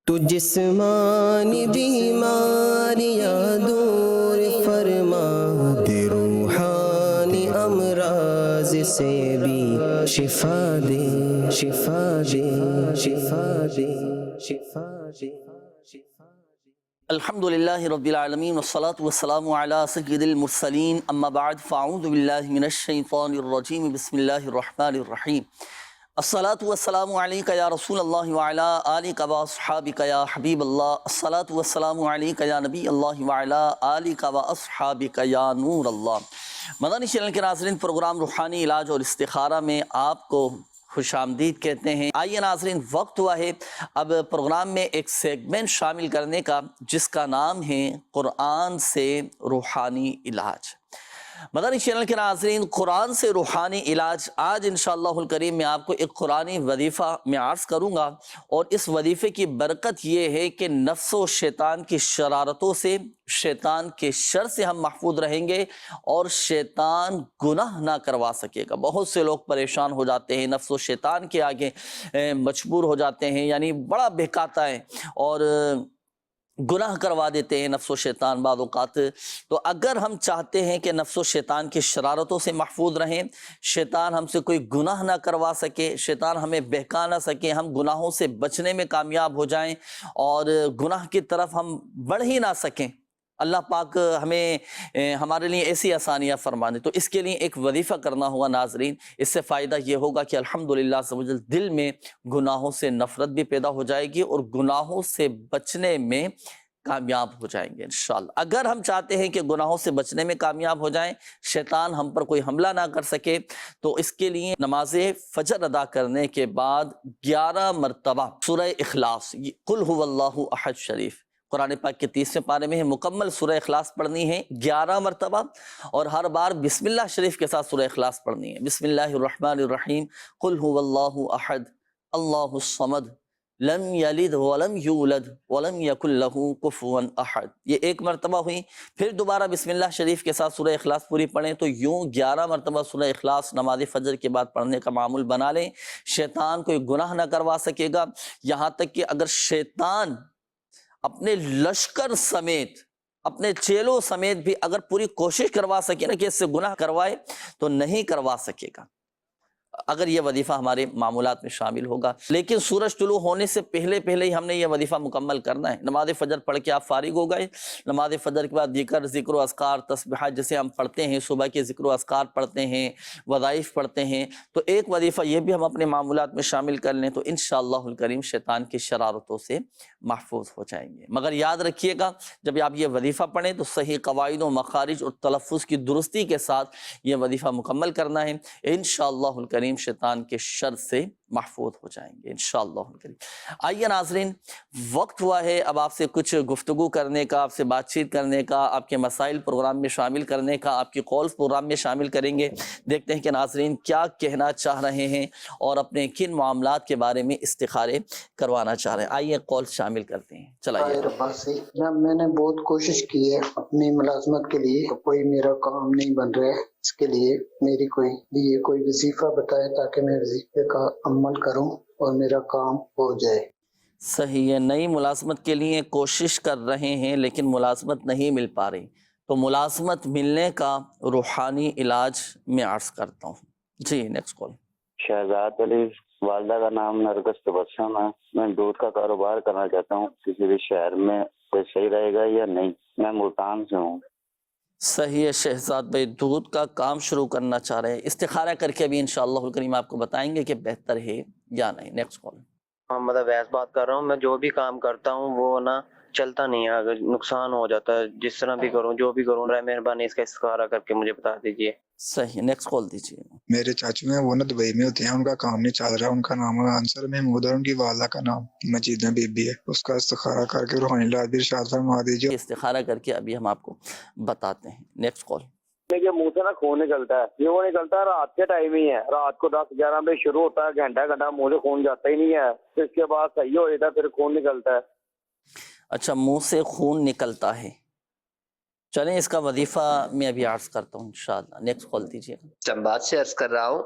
تو جسمانی بیماریاں دور فرما دے، روحانی امراض سے بھی شفا دے، شفا دے، شفا دے، شفا دے، شفا دے۔ الحمدللہ رب العالمین والصلاة والسلام علی سید المرسلین، اما بعد فاعوذ باللہ من الشیطان الرجیم، بسم اللہ الرحمن الرحیم۔ الصلاة والسلام علیکہ یا رسول اللہ وعلی آلکہ واصحابکہ یا حبیب اللہ، الصلاة والسلام علیکہ یا نبی اللہ وعلی آلکہ واصحابکہ یا نور اللہ۔ مدنی چینل کے ناظرین، پروگرام روحانی علاج اور استخارہ میں آپ کو خوش آمدید کہتے ہیں۔ آئیے ناظرین، وقت ہوا ہے اب پروگرام میں ایک سیگمنٹ شامل کرنے کا، جس کا نام ہے قرآن سے روحانی علاج۔ مدنی چینل کے ناظرین، قرآن سے روحانی علاج، آج انشاءاللہ الکریم میں آپ کو ایک قرآنی وظیفہ میں عرض کروں گا، اور اس وظیفے کی برکت یہ ہے کہ نفس و شیطان کی شرارتوں سے، شیطان کے شر سے ہم محفوظ رہیں گے، اور شیطان گناہ نہ کروا سکے گا۔ بہت سے لوگ پریشان ہو جاتے ہیں، نفس و شیطان کے آگے مجبور ہو جاتے ہیں، یعنی بڑا بہکاتا ہے اور گناہ کروا دیتے ہیں نفس و شیطان بعض اوقات۔ تو اگر ہم چاہتے ہیں کہ نفس و شیطان کی شرارتوں سے محفوظ رہیں، شیطان ہم سے کوئی گناہ نہ کروا سکے، شیطان ہمیں بہکا نہ سکے، ہم گناہوں سے بچنے میں کامیاب ہو جائیں اور گناہ کی طرف ہم بڑھ ہی نہ سکیں، اللہ پاک ہمیں ہمارے لیے ایسی آسانیاں فرما دے، تو اس کے لیے ایک وظیفہ کرنا ہوگا ناظرین۔ اس سے فائدہ یہ ہوگا کہ الحمدللہ دل میں گناہوں سے نفرت بھی پیدا ہو جائے گی اور گناہوں سے بچنے میں کامیاب ہو جائیں گے انشاءاللہ۔ اگر ہم چاہتے ہیں کہ گناہوں سے بچنے میں کامیاب ہو جائیں، شیطان ہم پر کوئی حملہ نہ کر سکے، تو اس کے لیے نماز فجر ادا کرنے کے بعد 11 مرتبہ سورہ اخلاص، قل هو اللہ احد شریف، قرآن پاک کے 30ویں پارے میں ہے، مکمل سورہ اخلاص پڑھنی ہے 11 مرتبہ، اور ہر بار بسم اللہ شریف کے ساتھ سورہ اخلاص پڑھنی ہے۔ بسم اللہ الرحمن الرحیم، قل هو اللہ احد اللہ الصمد لم یلد ولم یولد ولم یکن لہ کفوا احد، یہ ایک مرتبہ ہوئی۔ پھر دوبارہ بسم اللہ شریف کے ساتھ سورہ اخلاص پوری پڑھیں، تو یوں 11 مرتبہ سورہ اخلاص نماز فجر کے بعد پڑھنے کا معمول بنا لیں۔ شیطان کوئی گناہ نہ کروا سکے گا، یہاں تک کہ اگر شیطان اپنے لشکر سمیت، اپنے چیلوں سمیت بھی اگر پوری کوشش کروا سکے نا کہ اس سے گناہ کروائے، تو نہیں کروا سکے گا اگر یہ وظیفہ ہمارے معمولات میں شامل ہوگا۔ لیکن سورج طلوع ہونے سے پہلے ہی ہم نے یہ وظیفہ مکمل کرنا ہے۔ نماز فجر پڑھ کے آپ فارغ ہو گئے، نماز فجر کے بعد ذکر و اذکار، تسبیحات جسے ہم پڑھتے ہیں، صبح کے ذکر و اذکار پڑھتے ہیں، وظائف پڑھتے ہیں، تو ایک وظیفہ یہ بھی ہم اپنے معمولات میں شامل کر لیں، تو انشاءاللہ الکریم شیطان کی شرارتوں سے محفوظ ہو جائیں گے۔ مگر یاد رکھیے گا، جب آپ یہ وظیفہ پڑھیں تو صحیح قواعد و مخارج اور تلفظ کی درستی کے ساتھ یہ وظیفہ مکمل کرنا ہے، انشاءاللہ الکریم شیطان کے شر سے محفوظ ہو جائیں گے انشاءاللہ الکریم۔ آئیے ناظرین، وقت ہوا ہے اب آپ سے کچھ گفتگو کرنے کا، آپ سے بات چیت کرنے کا، آپ کے مسائل پروگرام میں شامل کرنے کا، آپ کی کالز پروگرام میں شامل کریں گے۔ دیکھتے ہیں کہ ناظرین کیا کہنا چاہ رہے ہیں اور اپنے کن معاملات کے بارے میں استخارے کروانا چاہ رہے ہیں۔ آئیے کال شامل کرتے ہیں، چلائیے۔ میں نے بہت کوشش کی ہے اپنی ملازمت کے لیے، کوئی میرا کام نہیں بن رہا ہے، اس کے لیے میری کوئی وظیفہ بتائے تاکہ میں وظیفے کا عمل کروں اور میرا کام ہو جائے۔ صحیح ہے، نئی ملازمت کے لیے کوشش کر رہے ہیں لیکن ملازمت نہیں مل پا رہی، تو ملازمت ملنے کا روحانی علاج میں عرض کرتا ہوں۔ جی نیکسٹ کال۔ شہزاد علی، والدہ کا نام نرگس تبسم ہے، میں دودھ کا کاروبار کرنا چاہتا ہوں، کسی بھی شہر میں کوئی صحیح رہے گا یا نہیں؟ میں ملتان سے ہوں۔ صحیح ہے شہزاد بھائی، دودھ کا کام شروع کرنا چاہ رہے ہیں، استخارہ کر کے ابھی انشاءاللہ الکریم آپ کو بتائیں گے کہ بہتر ہے یا نہیں۔ Next call. محمد اویس بات کر رہا ہوں۔ میں جو بھی کام کرتا ہوں وہ نا چلتا نہیں ہے، اگر نقصان ہو جاتا ہے، جس طرح بھی کروں، جو بھی کروں، رائے مہربانی اس کا استخارہ کر کے مجھے بتا دیجیے۔ صحیح، نیکسٹ کال دیجیے۔ میرے چاچو ہیں، وہ نا دبئی میں ہوتے ہیں، ان کا کام نہیں چل رہا، ان کا نام انصر محمود ہے، ان کی والدہ کا نام مجیدہ بی بی ہے، اس کا استخارہ کر کے روحانی علاج بھی ارشاد فرما دیجیے۔ استخارہ کر کے ابھی ہم آپ کو بتاتے ہیں۔ Next call. کہ منہ سے نا خون نکلتا ہے، یہ وہ نکلتا ہے رات کے ٹائم ہی ہے، رات کو 10-11 بجے شروع ہوتا ہے، گھنٹہ منہ سے خون جاتا ہی نہیں ہے، پھر اس کے بعد صحیح ہو جاتا ہے، پھر خون نکلتا ہے۔ اچھا، منہ سے خون نکلتا ہے، چلیں اس کا وظیفہ میں ابھی عرض کرتا ہوں انشاءاللہ۔ نیکسٹ کال دیجیے۔ چمبات سے عرض کر رہا ہوں،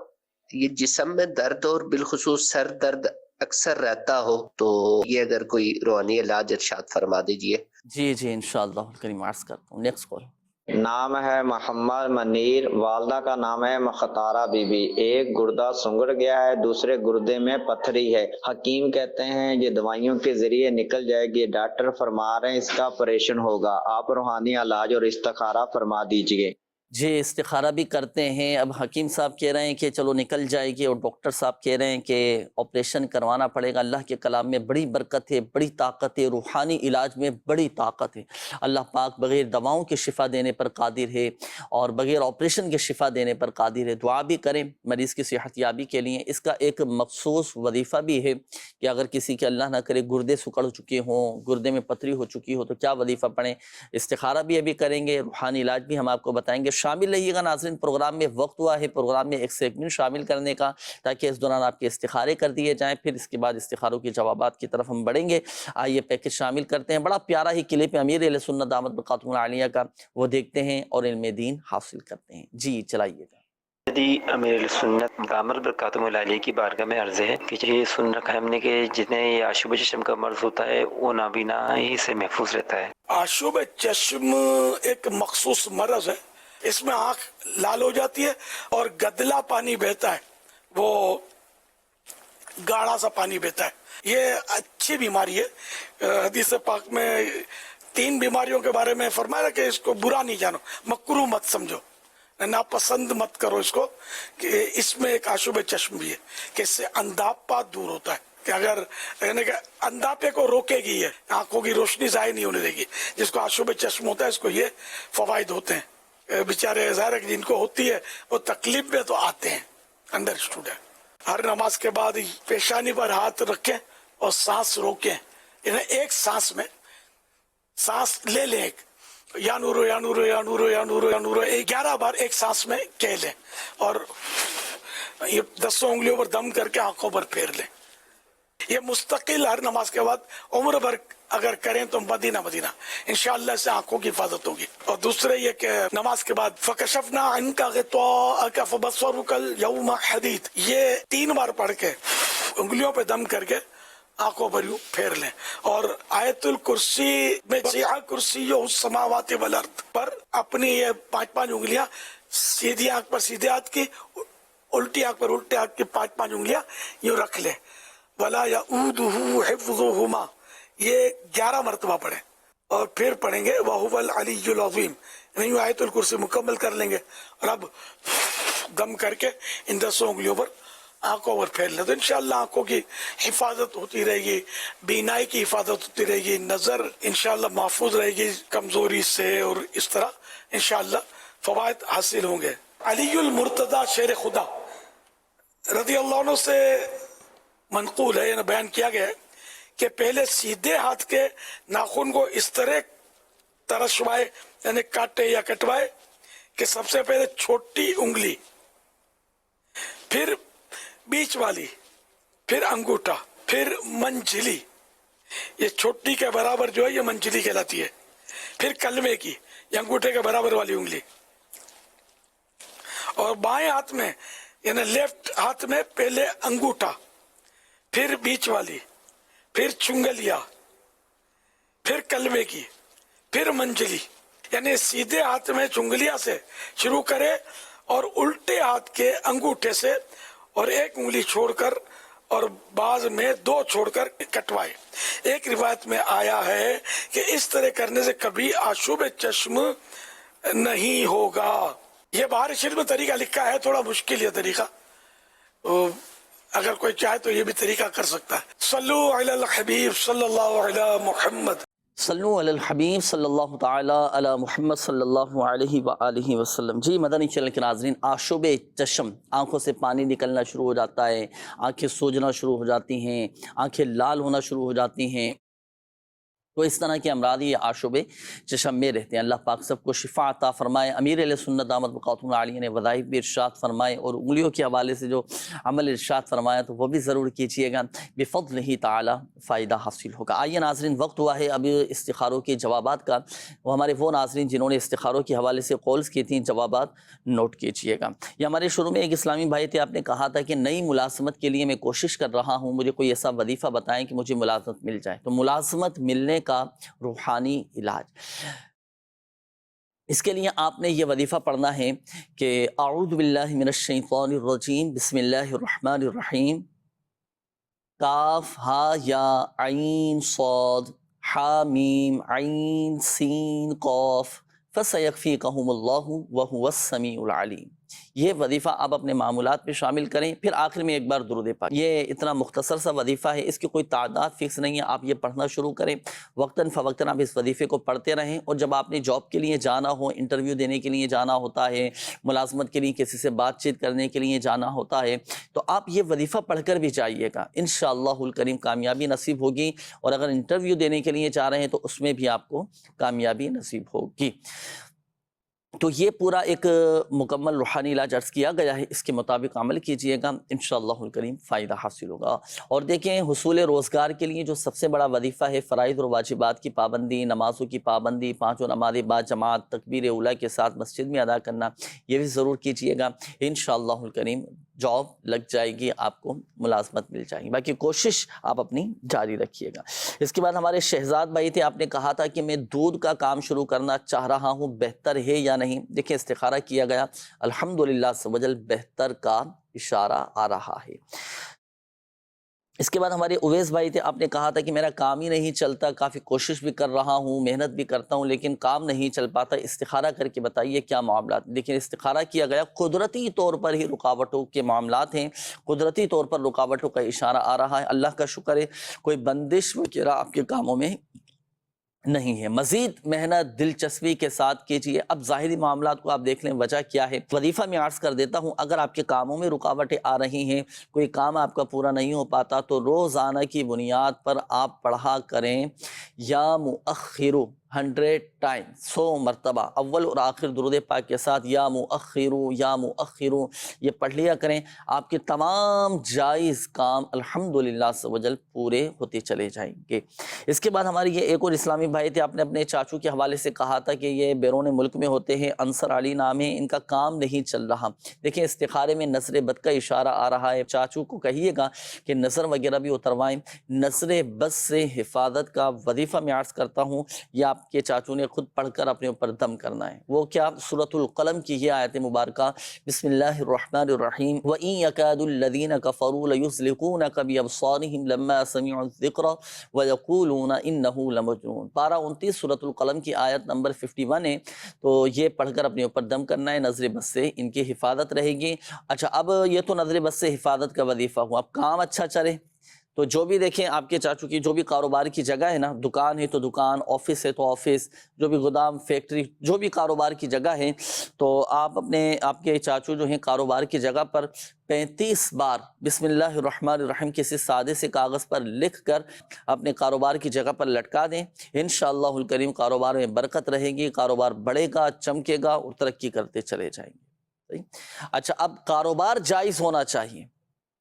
یہ جسم میں درد اور بالخصوص سر درد اکثر رہتا ہو تو یہ اگر کوئی روحانی علاج ارشاد فرما دیجئے۔ جی جی انشاءاللہ کریم عرض کرتا ہوں۔ Next call. نام ہے محمد منیر، والدہ کا نام ہے مختارہ بی بی۔ ایک گردہ سنگڑ گیا ہے، دوسرے گردے میں پتھری ہے، حکیم کہتے ہیں یہ دوائیوں کے ذریعے نکل جائے گی، ڈاکٹر فرما رہے ہیں اس کا آپریشن ہوگا، آپ روحانی علاج اور استخارہ فرما دیجئے۔ جی استخارہ بھی کرتے ہیں، اب حکیم صاحب کہہ رہے ہیں کہ چلو نکل جائے گی، اور ڈاکٹر صاحب کہہ رہے ہیں کہ آپریشن کروانا پڑے گا۔ اللہ کے کلام میں بڑی برکت ہے، بڑی طاقت ہے، روحانی علاج میں بڑی طاقت ہے۔ اللہ پاک بغیر دواؤں کے شفا دینے پر قادر ہے، اور بغیر آپریشن کے شفا دینے پر قادر ہے۔ دعا بھی کریں مریض کی صحت یابی کے لیے۔ اس کا ایک مخصوص وظیفہ بھی ہے کہ اگر کسی کے اللہ نہ کرے گردے سکڑ چکے ہوں، گردے میں پتھری ہو چکی ہو، تو کیا وظیفہ پڑھیں۔ استخارہ بھی ابھی کریں گے، روحانی علاج بھی ہم آپ کو بتائیں گے۔ شامل رہیے گا ناظرین، پروگرام میں وقت ہوا ہے پروگرام میں ایک سیگمنٹ شامل کرنے کا، تاکہ اس دوران آپ کے استخارے کر دیے جائیں، پھر اس کے بعد استخاروں کے جوابات کی طرف ہم بڑھیں گے۔ آئیے پیکج شامل کرتے ہیں، بڑا پیارا ہی کلپ ہے امیر اہل سنت دامت برکاتہم العالیہ کا، وہ دیکھتے ہیں اور علم دین حاصل کرتے ہیں۔ جی چلائیے گا۔ جی امیر سنت دامت برکاتہم العالیہ کی بارگاہ میں عرض ہے کہ یہ سن رکھا ہے ہم نے کہ جتنے یہ آشوب چشم کا مرض ہوتا ہے وہ نابینا ہی سے محفوظ رہتا ہے۔ آشوب چشم ایک مخصوص مرض ہے، اس میں آنکھ لال ہو جاتی ہے اور گدلا پانی بہتا ہے، وہ گاڑھا سا پانی بہتا ہے۔ یہ اچھی بیماری ہے۔ حدیث پاک میں 3 بیماریوں کے بارے میں فرمایا کہ اس کو برا نہیں جانو، مکروہ مت سمجھو، ناپسند مت کرو اس کو، کہ اس میں ایک آشوب چشم بھی ہے کہ اس سے اندھاپا دور ہوتا ہے، کہ اگر یعنی کہ اندھاپے کو روکے گی، یہ آنکھوں کی روشنی ضائع نہیں ہونے دے گی۔ جس کو آشوب چشم ہوتا ہے اس کو یہ فوائد ہوتے ہیں۔ بیچارے ظاہر ہے کہ جن کو ہوتی ہے وہ تکلیف میں تو آتے ہیں، انڈرسٹوڈ ہے۔ ہر نماز کے بعد پیشانی پر ہاتھ رکھیں اور سانس روکیں، یعنی ایک سانس میں سانس لے لیں، ایک یا نورو یا نورو یا نورو یا نورو یا نورو 11 بار ایک سانس میں کہہ لیں، اور یہ 10 انگلیوں پر دم کر کے آنکھوں پر پھیر لیں۔ یہ مستقل ہر نماز کے بعد عمر بھر اگر کریں تو مدینہ انشاءاللہ سے آنکھوں کی حفاظت ہوگی۔ اور دوسرے یہ کہ نماز کے بعد فَكَشَفْنَا عَنْكَ غِطَاءَكَ فَبَصَرُكَ الْيَوْمَ حَدِيدٌ، یہ 3 بار پڑھ کے انگلیوں پہ دم کر کے آنکھوں پر یوں پھیر لیں۔ اور آیت الکرسی میں وَسِعَ كُرْسِيُّهُ السَّمَاوَاتِ وَالْأَرْضِ پر اپنی یہ 5 انگلیاں سیدھی آنکھ پر سیدھے ہاتھ کی، الٹی آنکھ پر الٹے ہاتھ کی 5 انگلیاں یوں رکھ لیں۔ وَلَا يَؤُودُهُ حِفْظُهُمَا، یہ 11 مرتبہ پڑھیں، اور پھر پڑھیں گے وَهُوَ الْعَلِيُّ الْعَظِيمُ، یعنی آیت الکرسی مکمل کر لیں گے، اور اب دم کر کے ان 10 انگلیوں پر آنکھوں پر پھیر لیں، تو انشاءاللہ آنکھوں کی حفاظت ہوتی رہے گی، بینائی کی حفاظت ہوتی رہے گی، نظر انشاءاللہ محفوظ رہے گی کمزوری سے، اور اس طرح انشاءاللہ فوائد حاصل ہوں گے۔ علی المرتضی شیر خدا رضی اللہ عنہ سے منقول ہے، یعنی بیان کیا گیا ہے کہ پہلے سیدھے ہاتھ کے ناخن کو اس طرح ترشوائے، یعنی کاٹے یا کٹوائے کہ سب سے پہلے چھوٹی انگلی، پھر بیچ والی، پھر انگوٹھا، پھر منجلی، یہ چھوٹی کے برابر جو ہے یہ منجلی کہلاتی ہے، پھر کلمے کی، یہ انگوٹھے کے برابر والی انگلی، اور بائیں ہاتھ میں یعنی لیفٹ ہاتھ میں پہلے انگوٹھا، پھر بیچ والی، پھر چنگلیا، پھر کلمے کی، پھر منجلی، یعنی سیدھے ہاتھ میں چنگلیا سے شروع کرے اور الٹے ہاتھ کے انگوٹھے سے، اور ایک انگلی چھوڑ کر اور بعض میں 2 چھوڑ کر کٹوائے۔ ایک روایت میں آیا ہے کہ اس طرح کرنے سے کبھی آشوب چشم نہیں ہوگا۔ یہ بہار شریف میں طریقہ لکھا ہے، تھوڑا مشکل یہ طریقہ، اگر کوئی چاہے تو یہ بھی طریقہ کر سکتا ہے۔ صلو علی الحبیب صلی اللہ علی محمد، صلو علی الحبیب صلی اللہ تعالی علی محمد صلی اللہ علیہ وآلہ وسلم۔ جی مدنی چینل کے ناظرین، آشوب چشم، آنکھوں سے پانی نکلنا شروع ہو جاتا ہے، آنکھیں سوجنا شروع ہو جاتی ہیں، آنکھیں لال ہونا شروع ہو جاتی ہیں، تو اس طرح کے امراض یہ آشوب چشم میں رہتے ہیں۔ اللہ پاک سب کو شفا عطا فرمائے۔ امیر اہل سنت دامت بقاتہم العالیہ نے وظائف بھی ارشاد فرمائے، اور انگلیوں کے حوالے سے جو عمل ارشاد فرمایا تو وہ بھی ضرور کیجیے گا، بفضلہ تعالی فائدہ حاصل ہوگا۔ آئیے ناظرین، وقت ہوا ہے ابھی استخاروں کے جوابات کا۔ وہ ہمارے وہ ناظرین جنہوں نے استخاروں کے حوالے سے کالز کی تھیں، جوابات نوٹ کیجیے گا۔ یہ ہمارے شروع میں ایک اسلامی بھائی تھے، آپ نے کہا تھا کہ نئی ملازمت کے لیے میں کوشش کر رہا ہوں، مجھے کوئی ایسا وظیفہ بتائیں کہ مجھے ملازمت مل جائے۔ تو ملازمت ملنے کا روحانی علاج، اس کے لیے آپ نے یہ وظیفہ پڑھنا ہے کہ اعوذ باللہ من الشیطان الرجیم، بسم اللہ الرحمن الرحیم، کاف ہا یا عین صاد حا میم عین سین قاف فسیکفیکہم اللہ وہو السمیع العلیم۔ یہ وظیفہ آپ اپنے معمولات میں شامل کریں، پھر آخر میں ایک بار درود پاک۔ یہ اتنا مختصر سا وظیفہ ہے، اس کی کوئی تعداد فکس نہیں ہے، آپ یہ پڑھنا شروع کریں، وقتاً فوقتاً آپ اس وظیفے کو پڑھتے رہیں، اور جب آپ نے جاب کے لیے جانا ہو، انٹرویو دینے کے لیے جانا ہوتا ہے، ملازمت کے لیے کسی سے بات چیت کرنے کے لیے جانا ہوتا ہے، تو آپ یہ وظیفہ پڑھ کر بھی جائیے گا، انشاءاللہ الکریم کامیابی نصیب ہوگی، اور اگر انٹرویو دینے کے لیے جا رہے ہیں تو اس میں بھی آپ کو کامیابی نصیب ہوگی۔ تو یہ پورا ایک مکمل روحانی علاج عرض کیا گیا ہے، اس کے مطابق عمل کیجئے گا، انشاءاللہ الکریم فائدہ حاصل ہوگا۔ اور دیکھیں، حصول روزگار کے لیے جو سب سے بڑا وظیفہ ہے، فرائض اور واجبات کی پابندی، نمازوں کی پابندی، 5 نمازیں با جماعت تکبیر اولیٰ کے ساتھ مسجد میں ادا کرنا، یہ بھی ضرور کیجئے گا، انشاءاللہ الکریم جاب لگ جائے گی، آپ کو ملازمت مل جائے گی۔ باقی کوشش آپ اپنی جاری رکھیے گا۔ اس کے بعد ہمارے شہزاد بھائی تھے، آپ نے کہا تھا کہ میں دودھ کا کام شروع کرنا چاہ رہا ہوں، بہتر ہے یا نہیں؟ دیکھیں، استخارہ کیا گیا، الحمدللہ سبحانہ بہتر کا اشارہ آ رہا ہے۔ اس کے بعد ہمارے اویس بھائی تھے، آپ نے کہا تھا کہ میرا کام ہی نہیں چلتا، کافی کوشش بھی کر رہا ہوں، محنت بھی کرتا ہوں، لیکن کام نہیں چل پاتا، استخارہ کر کے بتائیے کیا معاملات۔ لیکن استخارہ کیا گیا، قدرتی طور پر ہی رکاوٹوں کے معاملات ہیں، قدرتی طور پر رکاوٹوں کا اشارہ آ رہا ہے۔ اللہ کا شکر ہے، کوئی بندش وغیرہ آپ کے کاموں میں نہیں ہے، مزید محنت دلچسپی کے ساتھ کیجیے۔ اب ظاہری معاملات کو آپ دیکھ لیں، وجہ کیا ہے، وظیفہ میں عرض کر دیتا ہوں۔ اگر آپ کے کاموں میں رکاوٹیں آ رہی ہیں، کوئی کام آپ کا پورا نہیں ہو پاتا، تو روزانہ کی بنیاد پر آپ پڑھا کریں یا مؤخرو 100 ٹائم، 100 مرتبہ اول اور آخر درود پاک کے ساتھ یا مؤخرو یا مؤخرو، یہ پڑھ لیا کریں، آپ کے تمام جائز کام الحمدللہ سبحانہ پورے ہوتے چلے جائیں گے۔ اس کے بعد ہماری یہ ایک اور اسلامی بھائی تھے، آپ نے اپنے چاچو کے حوالے سے کہا تھا کہ یہ بیرون ملک میں ہوتے ہیں، انصر علی نام ہے، ان کا کام نہیں چل رہا۔ دیکھیں، استخارے میں نظر بد کا اشارہ آ رہا ہے، چاچو کو کہیے گا کہ نظر وغیرہ بھی اتروائیں۔ نظر بد سے حفاظت کا وظیفہ میں عرض کرتا ہوں، یہ آپ کے چاچو نے خود پڑھ کر اپنے اوپر دم کرنا ہے۔ وہ کیا؟ سورۃ القلم کی یہ آیت مبارکہ، بسم اللہ الرحمن الرحیم، وَإِن يَكَادُ الَّذِينَ كَفَرُوا لَيُزْلِقُونَكَ بِأَبْصَارِهِمْ لَمَّا سَمِعُوا الذِّكْرَ وَيَقُولُونَ إِنَّهُ لَمَجْنُونٌ۔ پارہ 29 سورۃ القلم کی آیت نمبر 51 ہے، تو یہ پڑھ کر اپنے اوپر دم کرنا ہے، نظر بد سے ان کی حفاظت رہے گی۔ اچھا، اب یہ تو نظر بد سے حفاظت کا وظیفہ ہوا، اب کام اچھا چلے تو جو بھی دیکھیں آپ کے چاچو کی جو بھی کاروبار کی جگہ ہے نا، دکان ہے تو دکان، آفس ہے تو آفس، جو بھی گودام، فیکٹری، جو بھی کاروبار کی جگہ ہے، تو آپ کے چاچو جو ہیں کاروبار کی جگہ پر 35 بار بسم اللہ الرحمن الرحیم کسی سادے سے کاغذ پر لکھ کر اپنے کاروبار کی جگہ پر لٹکا دیں، انشاءاللہ الکریم کاروبار میں برکت رہے گی، کاروبار بڑھے گا، چمکے گا اور ترقی کرتے چلے جائیں گے۔ اچھا، اب کاروبار جائز ہونا چاہیے،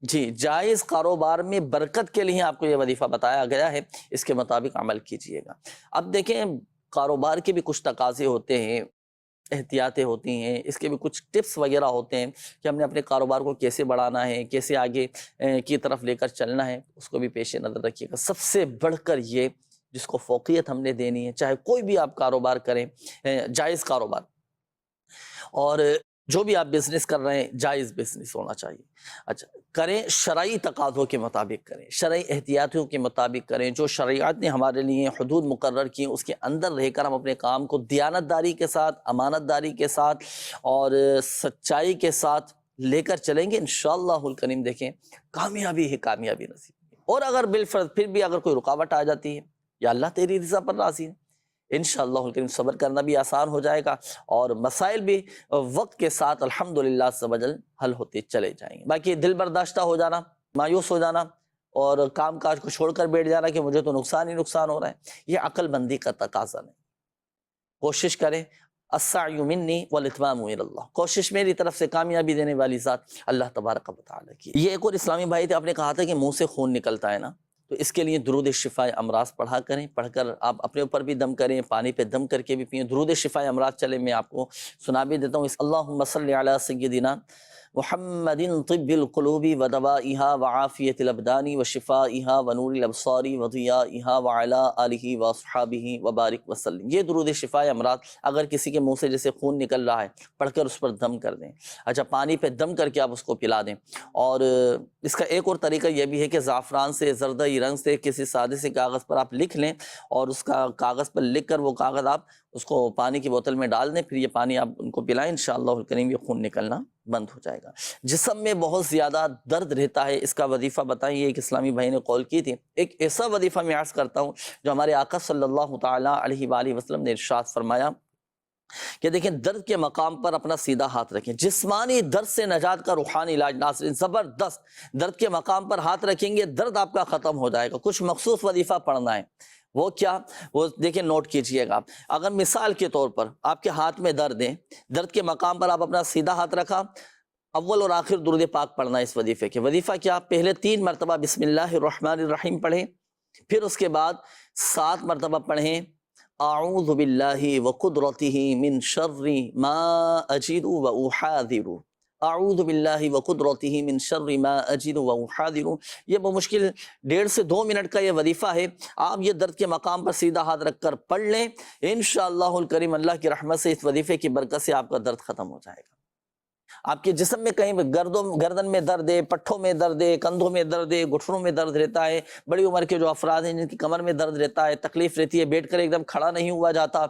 جی، جائز کاروبار میں برکت کے لیے آپ کو یہ وظیفہ بتایا گیا ہے، اس کے مطابق عمل کیجئے گا۔ اب دیکھیں، کاروبار کے بھی کچھ تقاضے ہوتے ہیں، احتیاطیں ہوتی ہیں، اس کے بھی کچھ ٹپس وغیرہ ہوتے ہیں کہ ہم نے اپنے کاروبار کو کیسے بڑھانا ہے، کیسے آگے کی طرف لے کر چلنا ہے، اس کو بھی پیش نظر رکھیے گا۔ سب سے بڑھ کر یہ جس کو فوقیت ہم نے دینی ہے، چاہے کوئی بھی آپ کاروبار کریں، جائز کاروبار، اور جو بھی آپ بزنس کر رہے ہیں جائز بزنس ہونا چاہیے۔ اچھا، کریں شرعی تقاضوں کے مطابق کریں، شرعی احتیاطیوں کے مطابق کریں، جو شریعت نے ہمارے لیے حدود مقرر کی اس کے اندر رہ کر ہم اپنے کام کو دیانت داری کے ساتھ، امانت داری کے ساتھ اور سچائی کے ساتھ لے کر چلیں گے، انشاءاللہ الکریم دیکھیں کامیابی ہی کامیابی نصیب۔ اور اگر بالفرض پھر بھی اگر کوئی رکاوٹ آ جاتی ہے، یا اللہ تیری رضا پر راضی ہے، انشاءاللہ الکریم صبر کرنا بھی آسان ہو جائے گا، اور مسائل بھی وقت کے ساتھ الحمدللہ سبحانہ حل ہوتے چلے جائیں گے۔ باقی دل برداشتہ ہو جانا، مایوس ہو جانا، اور کام کاج کو چھوڑ کر بیٹھ جانا کہ مجھے تو نقصان ہی نقصان ہو رہا ہے، یہ عقل مندی کا تقاضا نہیں۔ کوشش کریں، السعی منی والاتمام الی اللہ، کوشش میری طرف سے، کامیابی دینے والی ذات اللہ تبارک و تعالیٰ کی۔ یہ ایک اور اسلامی بھائی تھے، آپ نے کہا تھا کہ منہ سے خون نکلتا ہے نا، تو اس کے لیے درود شفاء امراض پڑھا کریں، پڑھ کر آپ اپنے اوپر بھی دم کریں، پانی پہ دم کر کے بھی پئیں۔ درود شفاء امراض چلے میں آپ کو سنا بھی دیتا ہوں، اللہم صلی علی سیدنا محمد طب القلوب ودوائها وعافیت الابدان وشفائها ونور الابصار وضیائها وعلی آلہ واصحابہ وبارک وسلم۔ یہ درود شفاء امراض اگر کسی کے منہ سے جیسے خون نکل رہا ہے، پڑھ کر اس پر دم کر دیں، اچھا پانی پہ دم کر کے آپ اس کو پلا دیں۔ اور اس کا ایک اور طریقہ یہ بھی ہے کہ زعفران سے، زردئی رنگ سے کسی سادے سے کاغذ پر آپ لکھ لیں، اور اس کا کاغذ پر لکھ کر وہ کاغذ آپ اس کو پانی کی بوتل میں ڈال دیں، پھر یہ پانی آپ ان کو پلائیں، انشاءاللہ الکریم یہ خون نکلنا بند ہو جائے گا۔ جسم میں بہت زیادہ درد رہتا ہے، اس کا وظیفہ بتائیں، یہ ایک اسلامی بھائی نے قول کی تھی۔ ایک ایسا وظیفہ میں عرض کرتا ہوں جو ہمارے آقا صلی اللہ تعالیٰ علیہ وآلہ وسلم نے ارشاد فرمایا کہ دیکھیں درد کے مقام پر اپنا سیدھا ہاتھ رکھیں۔ جسمانی درد سے نجات کا روحانی علاج ناظرین زبردست، درد کے مقام پر ہاتھ رکھیں گے درد آپ کا ختم ہو جائے گا۔ کچھ مخصوص وظیفہ پڑھنا ہے، وہ کیا، وہ دیکھیں نوٹ کیجئے گا آپ۔ اگر مثال کے طور پر آپ کے ہاتھ میں درد ہے، درد کے مقام پر آپ اپنا سیدھا ہاتھ رکھا، اول اور آخر درود پاک پڑھنا ہے اس وظیفے کے۔ وظیفہ کیا، پہلے 3 مرتبہ بسم اللہ الرحمن الرحیم پڑھیں، پھر اس کے بعد 7 مرتبہ پڑھیں اعوذ باللہ وقدرتہ من شر ما اجد واحاذر، اعوذ باللہ وقدرتہ من شر ما اجد واحاذر۔ یہ بمشکل 1.5 سے 2 منٹ کا یہ وظیفہ ہے، آپ یہ درد کے مقام پر سیدھا ہاتھ رکھ کر پڑھ لیں، انشاءاللہ الکریم اللہ کی رحمت سے اس وظیفے کی برکت سے آپ کا درد ختم ہو جائے گا۔ آپ کے جسم میں کہیں گردن میں درد ہے، پٹھوں میں درد ہے، کندھوں میں درد ہے، گھٹنوں میں درد رہتا ہے، بڑی عمر کے جو افراد ہیں جن کی کمر میں درد رہتا ہے، تکلیف رہتی ہے، بیٹھ کر ایک دم کھڑا نہیں ہوا جاتا،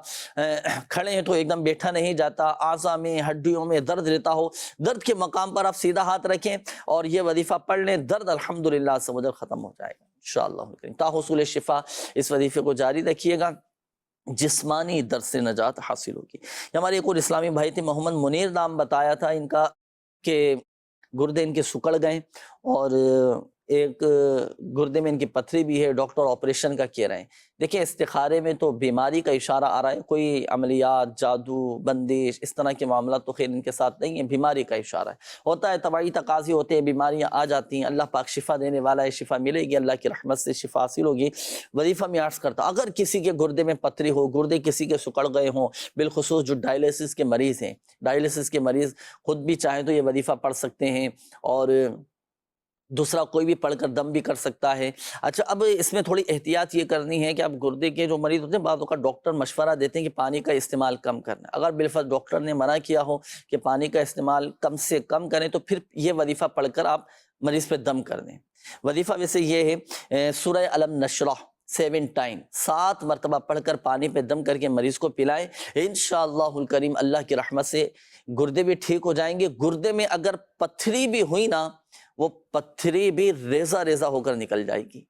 کھڑے ہیں تو ایک دم بیٹھا نہیں جاتا، اعضاء میں ہڈیوں میں درد رہتا ہو، درد کے مقام پر آپ سیدھا ہاتھ رکھیں اور یہ وظیفہ پڑھ لیں، درد الحمدللہ سے وجل ختم ہو جائے گا انشاءاللہ۔ تا حصول شفا اس وظیفے کو جاری رکھیے گا، جسمانی درد سے نجات حاصل ہوگی۔ ہمارے ایک اور اسلامی بھائی تھے، محمد منیر نام بتایا تھا ان کا، کہ گردے ان کے سکڑ گئے اور ایک گردے میں ان کی پتھری بھی ہے، ڈاکٹر آپریشن کا کہہ رہے ہیں۔ دیکھیں استخارے میں تو بیماری کا اشارہ آ رہا ہے، کوئی عملیات، جادو، بندش اس طرح کے معاملات تو خیر ان کے ساتھ نہیں ہیں، بیماری کا اشارہ ہے، ہوتا ہے طبعی تقاضے ہوتے ہیں، بیماریاں آ جاتی ہیں، اللہ پاک شفا دینے والا ہے، شفا ملے گی، اللہ کی رحمت سے شفا حاصل ہوگی۔ وظیفہ میں عرض کرتا اگر کسی کے گردے میں پتھری ہو، گردے کسی کے سکڑ گئے ہوں، بالخصوص جو ڈائلیسس کے مریض ہیں، ڈائلیسس کے مریض خود بھی چاہیں تو یہ وظیفہ پڑھ سکتے ہیں، اور دوسرا کوئی بھی پڑھ کر دم بھی کر سکتا ہے۔ اچھا اب اس میں تھوڑی احتیاط یہ کرنی ہے کہ اب گردے کے جو مریض ہوتے ہیں بعض اوقات ڈاکٹر مشورہ دیتے ہیں کہ پانی کا استعمال کم کرنا، اگر بالفرض ڈاکٹر نے منع کیا ہو کہ پانی کا استعمال کم سے کم کریں تو پھر یہ وظیفہ پڑھ کر آپ مریض پہ دم کر دیں۔ وظیفہ ویسے یہ ہے سورہ الم نشرح 7 ٹائم 7 مرتبہ پڑھ کر پانی پہ دم کر کے مریض کو پلائیں، انشاءاللہ الکریم اللہ کی رحمت سے گردے بھی ٹھیک ہو جائیں گے۔ گردے میں اگر پتھری بھی ہوئی نا، وہ پتھری بھی ریزہ ریزہ ہو کر نکل جائے گی،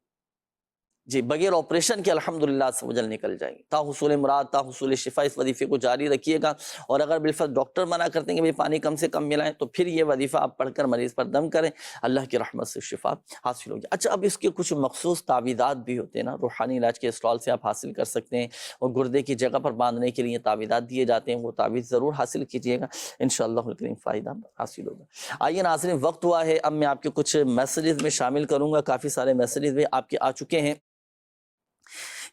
جی بغیر آپریشن کے الحمدللہ سے وجل نکل جائے گی۔ تا حصول مراد، تا حصول شفا اس وظیفے کو جاری رکھیے گا، اور اگر بالفرض ڈاکٹر منع کرتے ہیں کہ بھئی پانی کم سے کم ملائیں تو پھر یہ وظیفہ آپ پڑھ کر مریض پر دم کریں، اللہ کی رحمت سے شفا حاصل ہوگی۔ اچھا اب اس کے کچھ مخصوص تعویذات بھی ہوتے ہیں نا، روحانی علاج کے اسٹال سے آپ حاصل کر سکتے ہیں، اور گردے کی جگہ پر باندھنے کے لیے تعویذات دیے جاتے ہیں، وہ تعویذ ضرور حاصل کیجیے گا، انشاءاللہ الکریم فائدہ حاصل ہوگا۔ آئیے ناظرین وقت ہوا ہے، اب میں آپ کے کچھ میسیجز میں شامل کروں گا، کافی سارے میسیجز میں آپ کے آ چکے ہیں۔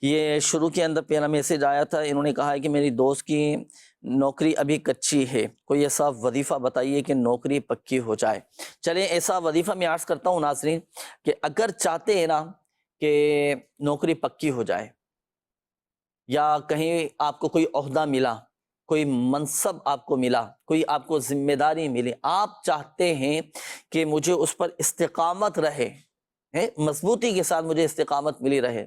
یہ شروع کے اندر پہلا میسیج آیا تھا، انہوں نے کہا ہے کہ میری دوست کی نوکری ابھی کچی ہے، کوئی ایسا وظیفہ بتائیے کہ نوکری پکی ہو جائے۔ چلیں ایسا وظیفہ میں عرض کرتا ہوں ناظرین کہ اگر چاہتے ہیں نا کہ نوکری پکی ہو جائے، یا کہیں آپ کو کوئی عہدہ ملا، کوئی منصب آپ کو ملا، کوئی آپ کو ذمہ داری ملی، آپ چاہتے ہیں کہ مجھے اس پر استقامت رہے، مضبوطی کے ساتھ مجھے استقامت ملی رہے،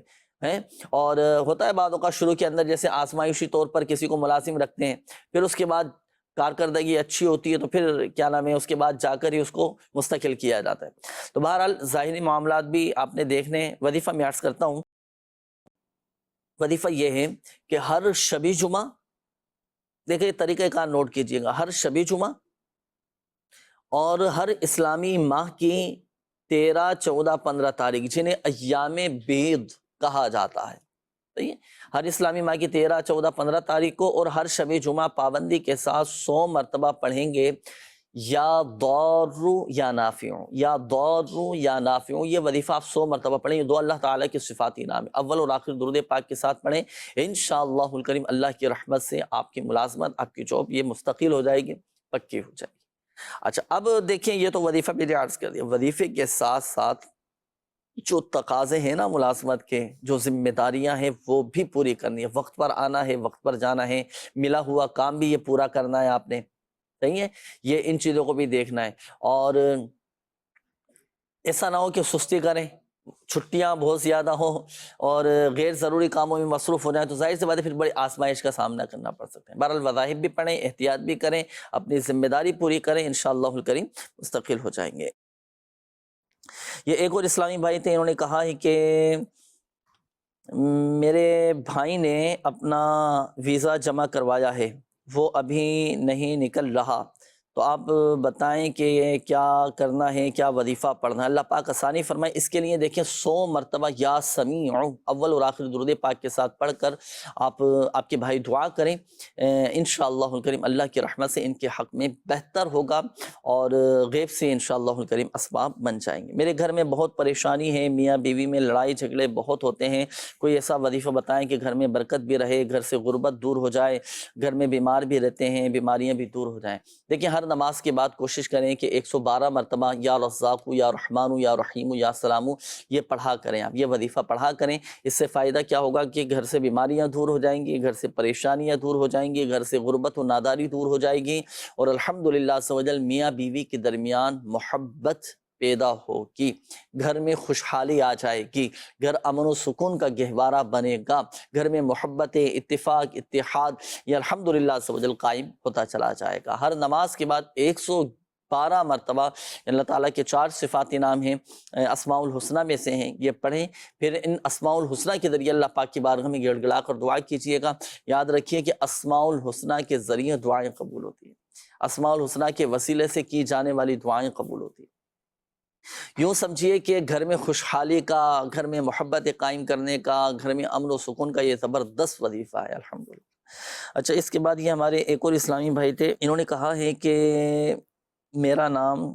اور ہوتا ہے بعض اوقات شروع کے اندر جیسے آزمائشی طور پر کسی کو ملازم رکھتے ہیں، پھر اس کے بعد کارکردگی اچھی ہوتی ہے تو پھر کیا نام ہے اس کے بعد جا کر ہی اس کو مستقل کیا جاتا ہے۔ تو بہرحال ظاہری معاملات بھی آپ نے دیکھنے ہیں۔ وظیفہ میں عرض کرتا ہوں، وظیفہ یہ ہے کہ ہر شبِ جمعہ، دیکھیں طریقہ کار نوٹ کیجئے گا، ہر شبِ جمعہ اور ہر اسلامی ماہ کی 13, 14, 15 تاریخ جنہیں ایام بیض کہا جاتا ہے، صحیح ہے، ہر اسلامی ماہ کی 13، 14، 15 تاریخ کو اور ہر شب جمعہ پابندی کے ساتھ 100 مرتبہ پڑھیں گے یا ضارو یا نافع، یا ضارو یا نافع، یہ وظیفہ آپ 100 مرتبہ پڑھیں، یہ دو اللہ تعالیٰ کے صفاتی نام ہے، اول اور آخر درود پاک کے ساتھ پڑھیں، انشاءاللہ الکریم اللہ کی رحمت سے آپ کی ملازمت، آپ کی جاب یہ مستقل ہو جائے گی، پکی ہو جائے گی۔ اچھا اب دیکھیں یہ تو وظیفہ بھی عرض کر دیا، وظیفے کے ساتھ ساتھ جو تقاضے ہیں نا ملازمت کے، جو ذمہ داریاں ہیں وہ بھی پوری کرنی ہے، وقت پر آنا ہے، وقت پر جانا ہے، ملا ہوا کام بھی یہ پورا کرنا ہے آپ نے، صحیح ہے، یہ ان چیزوں کو بھی دیکھنا ہے، اور ایسا نہ ہو کہ سستی کریں، چھٹیاں بہت زیادہ ہوں اور غیر ضروری کاموں میں مصروف ہو جائیں تو ظاہر سی بات ہے پھر بڑی آزمائش کا سامنا کرنا پڑ سکتا ہے۔ بہرحال وظائف بھی پڑھیں، احتیاط بھی کریں، اپنی ذمہ داری پوری کریں، انشاءاللہ الکریم مستقل ہو جائیں گے۔ یہ ایک اور اسلامی بھائی تھے، انہوں نے کہا ہے کہ میرے بھائی نے اپنا ویزا جمع کروایا ہے، وہ ابھی نہیں نکل رہا، تو آپ بتائیں کہ کیا کرنا ہے، کیا وظیفہ پڑھنا ہے؟ اللہ پاک آسانی فرمائے۔ اس کے لیے دیکھیں 100 مرتبہ یا سمیع اول اور آخر درود پاک کے ساتھ پڑھ کر آپ کے بھائی دعا کریں، انشاءاللہ الکریم اللہ کی رحمت سے ان کے حق میں بہتر ہوگا اور غیب سے انشاءاللہ الکریم اسباب بن جائیں گے۔ میرے گھر میں بہت پریشانی ہے، میاں بیوی میں لڑائی جھگڑے بہت ہوتے ہیں، کوئی ایسا وظیفہ بتائیں کہ گھر میں برکت بھی رہے، گھر سے غربت دور ہو جائے، گھر میں بیمار بھی رہتے ہیں، بیماریاں بھی دور ہو جائیں۔ دیکھیں ہر نماز کے بعد کوشش کریں کہ 112 مرتبہ یا رزاق یا رحمان یا رحیم یا سلام یہ پڑھا کریں، آپ یہ وظیفہ پڑھا کریں۔ اس سے فائدہ کیا ہوگا کہ گھر سے بیماریاں دور ہو جائیں گی، گھر سے پریشانیاں دور ہو جائیں گی، گھر سے غربت و ناداری دور ہو جائے گی، اور الحمدللہ عز و جل میاں بیوی کے درمیان محبت پیدا ہوگی، گھر میں خوشحالی آ جائے گی، گھر امن و سکون کا گہوارہ بنے گا، گھر میں محبت، اتفاق، اتحاد یہ الحمدللہ عز و جل قائم ہوتا چلا جائے گا۔ ہر نماز کے بعد 112 مرتبہ اللہ تعالیٰ کے 4 صفاتی نام ہیں، اسماء الحسنہ میں سے ہیں، یہ پڑھیں، پھر ان اسماء الحسنہ کے ذریعے اللہ پاک کی بارگاہ میں گڑ گڑا کر دعا کیجئے گا۔ یاد رکھیے کہ اسماء الحسنہ کے ذریعے دعائیں قبول ہوتی ہیں، اسماء الحسنہ کے وسیلے سے کی جانے والی دعائیں قبول ہوتی ہیں۔ یوں سمجھیے کہ گھر میں خوشحالی کا، گھر میں محبت قائم کرنے کا، گھر میں امن و سکون کا یہ زبردست وظیفہ ہے الحمدللہ۔ اچھا اس کے بعد یہ ہمارے ایک اور اسلامی بھائی تھے، انہوں نے کہا ہے کہ میرا نام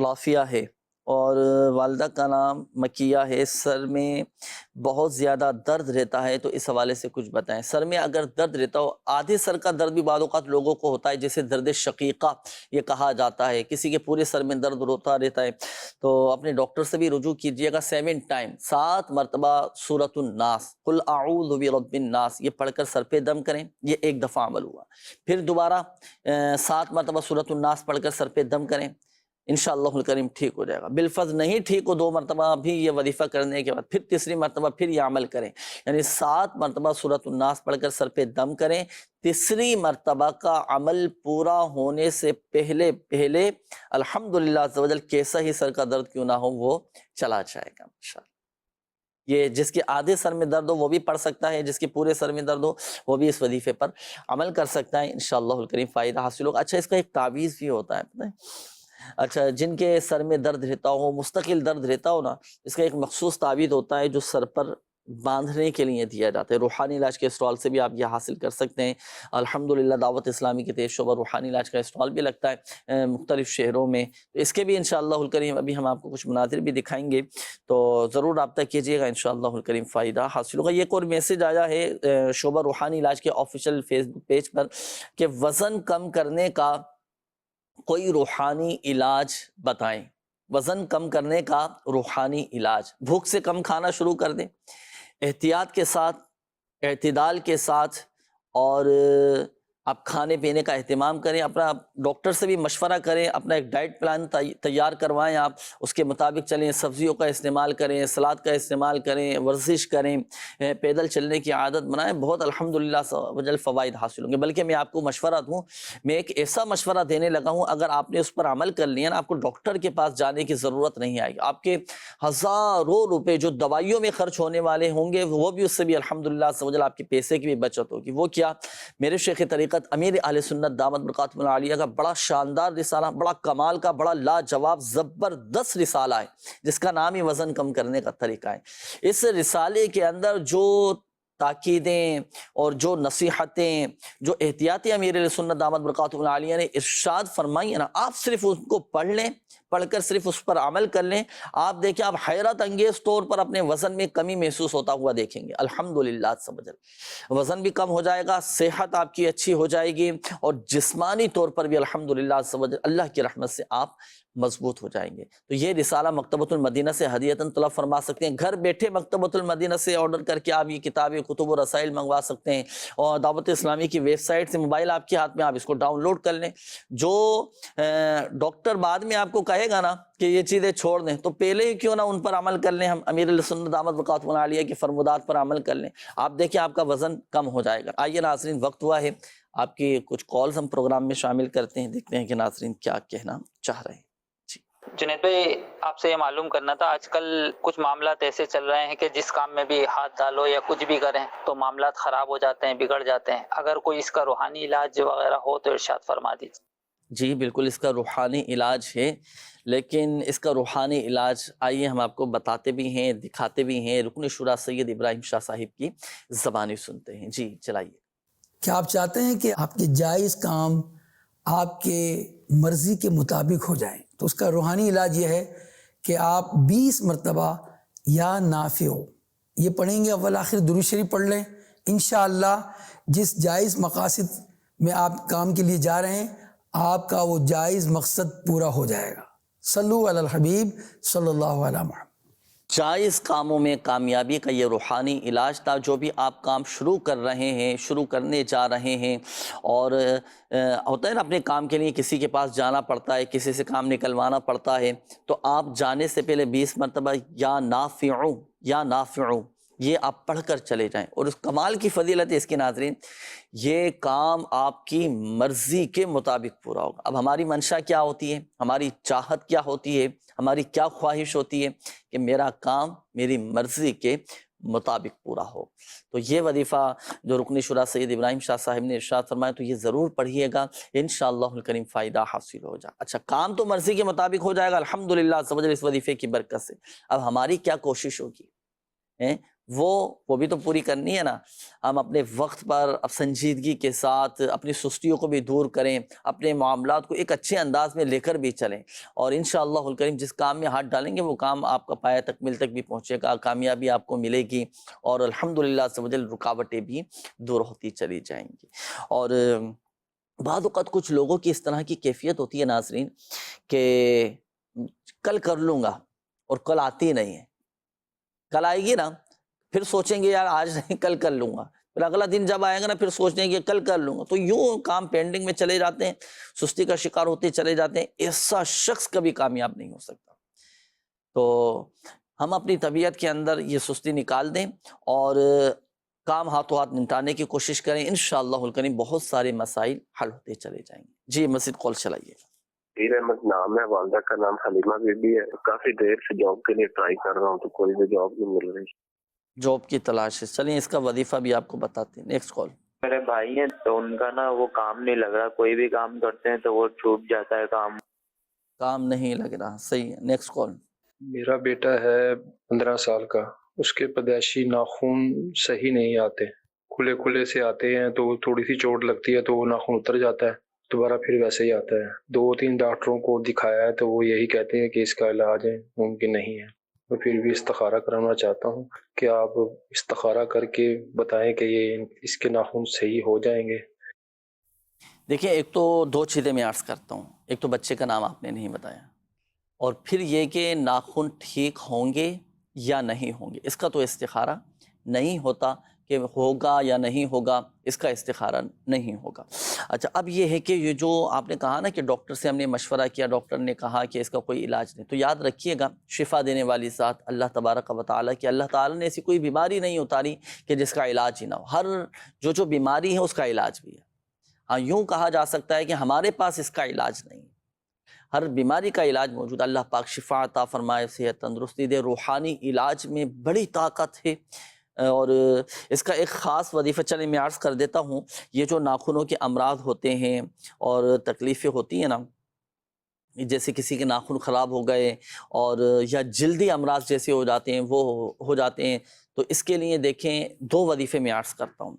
رافیہ ہے اور والدہ کا نام مکیہ ہے، سر میں بہت زیادہ درد رہتا ہے، تو اس حوالے سے کچھ بتائیں۔ سر میں اگر درد رہتا ہو، آدھے سر کا درد بھی بعض اوقات لوگوں کو ہوتا ہے جیسے درد شقیقہ یہ کہا جاتا ہے، کسی کے پورے سر میں درد ہوتا رہتا ہے، تو اپنے ڈاکٹر سے بھی رجوع کیجیے گا۔ 7 ٹائم 7 مرتبہ سورۃ الناس قل اعوذ برب الناس یہ پڑھ کر سر پہ دم کریں، یہ ایک دفعہ عمل ہوا، پھر دوبارہ 7 مرتبہ سورۃ الناس پڑھ کر سر پہ دم کریں، انشاءاللہ الکریم ٹھیک ہو جائے گا۔ بالفرض نہیں ٹھیک ہو 2 مرتبہ بھی یہ وظیفہ کرنے کے بعد پھر تیسری مرتبہ پھر یہ عمل کریں، یعنی 7 مرتبہ سورۃ الناس پڑھ کر سر پہ دم کریں، تیسری مرتبہ کا عمل پورا ہونے سے پہلے الحمدللہ عز و جل کیسا ہی سر کا درد کیوں نہ ہو وہ چلا جائے گا انشاءاللہ۔ یہ جس کے آدھے سر میں درد ہو وہ بھی پڑھ سکتا ہے، جس کے پورے سر میں درد ہو وہ بھی اس وظیفے پر عمل کر سکتا ہے، انشاءاللہ الکریم فائدہ حاصل ہوگا۔ اچھا اس کا ایک تعویذ بھی ہوتا ہے، پتہ ہے؟ اچھا جن کے سر میں درد رہتا ہو، مستقل درد رہتا ہو نا، اس کا ایک مخصوص تعویذ ہوتا ہے جو سر پر باندھنے کے لیے دیا جاتا ہے۔ روحانی علاج کے اسٹال سے بھی آپ یہ حاصل کر سکتے ہیں، الحمدللہ دعوت اسلامی کے تحت شعبہ روحانی علاج کا اسٹال بھی لگتا ہے مختلف شہروں میں، تو اس کے بھی انشاءاللہ الکریم ابھی ہم آپ کو کچھ مناظر بھی دکھائیں گے، تو ضرور رابطہ کیجیے گا، انشاءاللہ الکریم فائدہ حاصل ہوگا۔ یہ ایک اور میسج آیا ہے شعبہ روحانی علاج کے آفیشیل فیس بک پیج پر کہ وزن کم کرنے کا کوئی روحانی علاج بتائیں، وزن کم کرنے کا روحانی علاج۔ بھوک سے کم کھانا شروع کر دیں، احتیاط کے ساتھ، اعتدال کے ساتھ، اور آپ کھانے پینے کا اہتمام کریں، اپنا ڈاکٹر سے بھی مشورہ کریں، اپنا ایک ڈائٹ پلان تیار کروائیں، آپ اس کے مطابق چلیں، سبزیوں کا استعمال کریں، سلاد کا استعمال کریں، ورزش کریں، پیدل چلنے کی عادت بنائیں، بہت الحمدللہ وجل فوائد حاصل ہوں گے۔ بلکہ میں آپ کو مشورہ دوں، میں ایک ایسا مشورہ دینے لگا ہوں، اگر آپ نے اس پر عمل کر لیا نا، آپ کو ڈاکٹر کے پاس جانے کی ضرورت نہیں آئے گی، آپ کے ہزاروں روپے جو دوائیوں میں خرچ ہونے والے ہوں گے وہ بھی اس سے بھی الحمدللہ وجل آپ کے پیسے کی بھی بچت ہوگی۔ وہ کیا؟ میرے شیخ طریقت وقت امیر اہل سنت دامت برکاتہم العالیہ کا بڑا شاندار رسالہ، بڑا کمال کا، بڑا لاجواب زبردست رسالہ ہے جس کا نام ہی وزن کم کرنے کا طریقہ ہے۔ اس رسالے کے اندر جو تاکیدیں اور جو نصیحتیں، جو احتیاطی امیر اہل سنت دامت برکاتہم العالیہ نے ارشاد فرمائی ہے نا، آپ صرف اس کو پڑھ لیں، پڑھ کر صرف اس پر عمل کر لیں، آپ دیکھیں آپ حیرت انگیز طور پر اپنے وزن میں کمی محسوس ہوتا ہوا دیکھیں گے۔ الحمدللہ سمجھ وزن بھی کم ہو جائے گا، صحت آپ کی اچھی ہو جائے گی، اور جسمانی طور پر بھی الحمدللہ سمجھ اللہ کی رحمت سے آپ مضبوط ہو جائیں گے۔ تو یہ رسالہ مکتبۃ المدینہ سے ہدیۃً طلب فرما سکتے ہیں، گھر بیٹھے مکتبۃ المدینہ سے آرڈر کر کے آپ یہ کتابیں، کتب و رسائل منگوا سکتے ہیں، اور دعوت اسلامی کی ویب سائٹ سے موبائل آپ کے ہاتھ میں، آپ اس کو ڈاؤن لوڈ کر لیں۔ جو ڈاکٹر بعد میں آپ کو کہے گا نا کہ یہ چیزیں چھوڑ دیں، تو پہلے ہی کیوں نہ ان پر عمل کر لیں، ہم امیر اہل سنت دامت برکاتہم العالیہ کے فرمودات پر عمل کر لیں، آپ دیکھیں آپ کا وزن کم ہو جائے گا۔ آئیے ناظرین، وقت ہوا ہے آپ کی کچھ کالز ہم پروگرام میں شامل کرتے ہیں، دیکھتے ہیں کہ ناظرین کیا کہنا چاہ رہے ہیں۔ جنید بھائی، آپ سے یہ معلوم کرنا تھا، آج کل کچھ معاملات ایسے چل رہے ہیں کہ جس کام میں بھی ہاتھ ڈالو یا کچھ بھی کریں تو معاملات خراب ہو جاتے ہیں، بگڑ جاتے ہیں، اگر کوئی اس کا روحانی علاج وغیرہ ہو تو ارشاد فرما دیجیے۔ جی بالکل، اس کا روحانی علاج ہے، لیکن اس کا روحانی علاج آئیے ہم آپ کو بتاتے بھی ہیں، دکھاتے بھی ہیں، رکن شورا سید ابراہیم شاہ صاحب کی زبانی سنتے ہیں۔ جی چلائیے۔ کیا آپ چاہتے ہیں کہ آپ کے جائز کام آپ کے مرضی کے مطابق ہو جائیں؟ تو اس کا روحانی علاج یہ ہے کہ آپ 20 مرتبہ یا نافع یہ پڑھیں گے، اول آخر درود شریف پڑھ لیں، انشاءاللہ جس جائز مقاصد میں آپ کام کے لیے جا رہے ہیں آپ کا وہ جائز مقصد پورا ہو جائے گا۔ صلو علی الحبیب صلی اللہ علیہ وسلم۔ جائز کاموں میں کامیابی کا یہ روحانی علاج تھا۔ جو بھی آپ کام شروع کر رہے ہیں، شروع کرنے جا رہے ہیں، اور ہوتا ہے نا اپنے کام کے لیے کسی کے پاس جانا پڑتا ہے، کسی سے کام نکلوانا پڑتا ہے، تو آپ جانے سے پہلے 20 مرتبہ یا نافعو یا نافعو یہ آپ پڑھ کر چلے جائیں۔ اور اس کمال کی فضیلت ہے اس کے ناظرین، یہ کام آپ کی مرضی کے مطابق پورا ہوگا۔ اب ہماری منشا کیا ہوتی ہے، ہماری چاہت کیا ہوتی ہے، ہماری کیا خواہش ہوتی ہے کہ میرا کام میری مرضی کے مطابق پورا ہو۔ تو یہ وظیفہ جو رکن شورا سید ابراہیم شاہ صاحب نے ارشاد فرمایا، تو یہ ضرور پڑھیے گا، انشاءاللہ الکریم فائدہ حاصل ہو جائے۔ اچھا، کام تو مرضی کے مطابق ہو جائے گا الحمدللہ سمجھ اس وظیفے کی برکت سے۔ اب ہماری کیا کوشش ہوگی، وہ بھی تو پوری کرنی ہے نا۔ ہم اپنے وقت پر اب سنجیدگی کے ساتھ اپنی سستیوں کو بھی دور کریں، اپنے معاملات کو ایک اچھے انداز میں لے کر بھی چلیں، اور انشاءاللہ الکریم جس کام میں ہاتھ ڈالیں گے وہ کام آپ کا پایہ تکمیل تک بھی پہنچے گا، کامیابی آپ کو ملے گی، اور الحمدللہ رکاوٹیں بھی دور ہوتی چلی جائیں گی۔ اور بعض اوقات کچھ لوگوں کی اس طرح کی کیفیت ہوتی ہے ناظرین کہ کل کر لوں گا، اور کل آتی نہیں ہے۔ کل آئے گی نا، پھر سوچیں گے یار آج نہیں کل کر لوں گا، پھر اگلا دن جب آئے گا نا پھر سوچیں گے کل کر لوں گا، تو یوں کام پینڈنگ میں چلے جاتے ہیں، سستی کا شکار ہوتے چلے جاتے ہیں۔ ایسا شخص کبھی کامیاب نہیں ہو سکتا۔ تو ہم اپنی طبیعت کے اندر یہ سستی نکال دیں اور کام ہاتھوں ہاتھ نمٹانے کی کوشش کریں، انشاءاللہ الکریم بہت سارے مسائل حل ہوتے چلے جائیں گے۔ جی مسجد کال چلائیے۔ عید احمد نام ہے، والدہ کا نام حلیمہ بی بی ہے۔ کافی دیر سے جاب کے لیے ٹرائی کر رہا ہوں تو کوئی بھی جاب نہیں مل رہی۔ جاب کی تلاش ہے، چلیں اس کا وظیفہ بھی آپ کو بتاتے ہیں۔ Next call. میرے بھائی ہیں تو ان کا نا وہ کام نہیں لگ رہا، کوئی بھی کام کرتے ہیں تو وہ چھوٹ جاتا ہے، کام نہیں لگ رہا، صحیح ہے۔ Next call. میرا بیٹا ہے 15 سال کا، اس کے پیدائشی ناخن صحیح نہیں آتے، کھلے کھلے سے آتے ہیں، تو تھوڑی سی چوٹ لگتی ہے تو وہ ناخن اتر جاتا ہے، دوبارہ پھر ویسے ہی آتا ہے۔ 2-3 ڈاکٹروں کو دکھایا ہے تو وہ یہی کہتے ہیں کہ اس کا علاج ممکن نہیں ہے۔ میں پھر بھی استخارہ کرانا چاہتا ہوں کہ آپ استخارہ کر کے بتائیں کہ یہ اس کے ناخن صحیح ہو جائیں گے۔ دیکھیں، ایک تو 2 چیزیں میں عرض کرتا ہوں، ایک تو بچے کا نام آپ نے نہیں بتایا، اور پھر یہ کہ ناخن ٹھیک ہوں گے یا نہیں ہوں گے، اس کا تو استخارہ نہیں ہوتا کہ ہوگا یا نہیں ہوگا، اس کا استخارہ نہیں ہوگا۔ اچھا، اب یہ ہے کہ یہ جو آپ نے کہا نا کہ ڈاکٹر سے ہم نے مشورہ کیا، ڈاکٹر نے کہا کہ اس کا کوئی علاج نہیں، تو یاد رکھیے گا شفا دینے والی ذات اللہ تبارک و تعالیٰ کہ اللہ تعالیٰ نے ایسی کوئی بیماری نہیں اتاری کہ جس کا علاج ہی نہ ہو۔ ہر جو بیماری ہے اس کا علاج بھی ہے۔ ہاں، یوں کہا جا سکتا ہے کہ ہمارے پاس اس کا علاج نہیں، ہر بیماری کا علاج موجود۔ اللہ پاک شفا عطا فرمائے، صحت تندرستی دے۔ روحانی علاج میں بڑی طاقت ہے، اور اس کا ایک خاص وظیفہ چلیں میں عرض کر دیتا ہوں. یہ جو ناخنوں کے امراض ہوتے ہیں اور تکلیفیں ہوتی ہیں نا، جیسے کسی کے ناخن خراب ہو گئے اور یا جلدی امراض جیسے ہو جاتے ہیں وہ ہو جاتے ہیں، تو اس کے لیے دیکھیں 2 وظیفے میں عرض کرتا ہوں.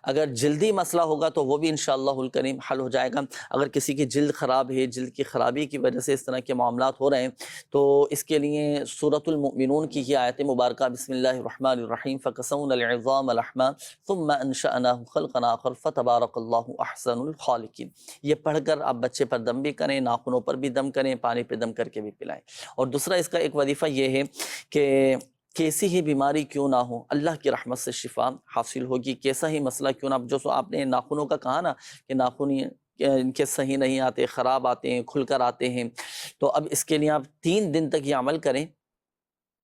اگر جلدی مسئلہ ہوگا تو وہ بھی انشاءاللہ الکریم حل ہو جائے گا. اگر کسی کی جلد خراب ہے، جلد کی خرابی کی وجہ سے اس طرح کے معاملات ہو رہے ہیں، تو اس کے لیے سورۃ المؤمنون کی یہ آیت مبارکہ بسم اللہ الرحمن الرحیم فَكَسَوْنَا الْعِظَامَ لَحْمًا ثُمَّ أَنشَأْنَاهُ خَلْقًا آخَرَ فَتَبَارَكَ اللَّهُ أَحْسَنُ الْخَالِقِينَ. یہ پڑھ کر آپ بچے پر دم بھی کریں، ناخنوں پر بھی دم کریں، پانی پہ دم کر کے بھی پلائیں. اور دوسرا اس کا ایک وظیفہ یہ ہے کہ کیسی ہی بیماری کیوں نہ ہو، اللہ کی رحمت سے شفا حاصل ہوگی. کیسا ہی مسئلہ کیوں نہ، جو آپ نے ناخنوں کا کہا نا کہ ناخن ان کے صحیح نہیں آتے، خراب آتے ہیں، کھل کر آتے ہیں، تو اب اس کے لیے آپ 3 دن تک یہ عمل کریں.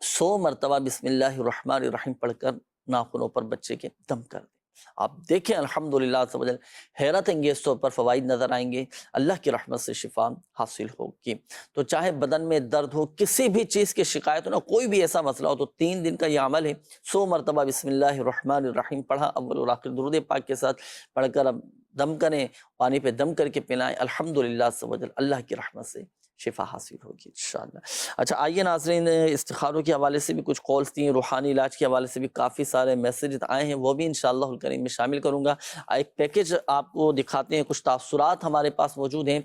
100 مرتبہ بسم اللہ الرحمن الرحیم پڑھ کر ناخنوں پر بچے کے دم کر دیں. آپ دیکھیں الحمدللہ عز و جل حیرت انگیز طور پر فوائد نظر آئیں گے، اللہ کی رحمت سے شفا حاصل ہوگی. تو چاہے بدن میں درد ہو، کسی بھی چیز کی شکایت ہو نا، کوئی بھی ایسا مسئلہ ہو، تو 3 دن کا یہ عمل ہے. 100 مرتبہ بسم اللہ الرحمن الرحیم پڑھا، اول اور آخر درود پاک کے ساتھ پڑھ کر اب دم کریں، پانی پہ دم کر کے پلائیں. الحمدللہ عز و جل اللہ کی رحمت سے شفا حاصل ہوگی انشاءاللہ. اچھا آئیے ناظرین، استخاروں کے حوالے سے بھی کچھ کالز تھیں، روحانی علاج کے حوالے سے بھی کافی سارے میسیجز آئے ہیں، وہ بھی انشاءاللہ الکریم میں شامل کروں گا. ایک پیکج آپ کو دکھاتے ہیں، کچھ تاثرات ہمارے پاس موجود ہیں.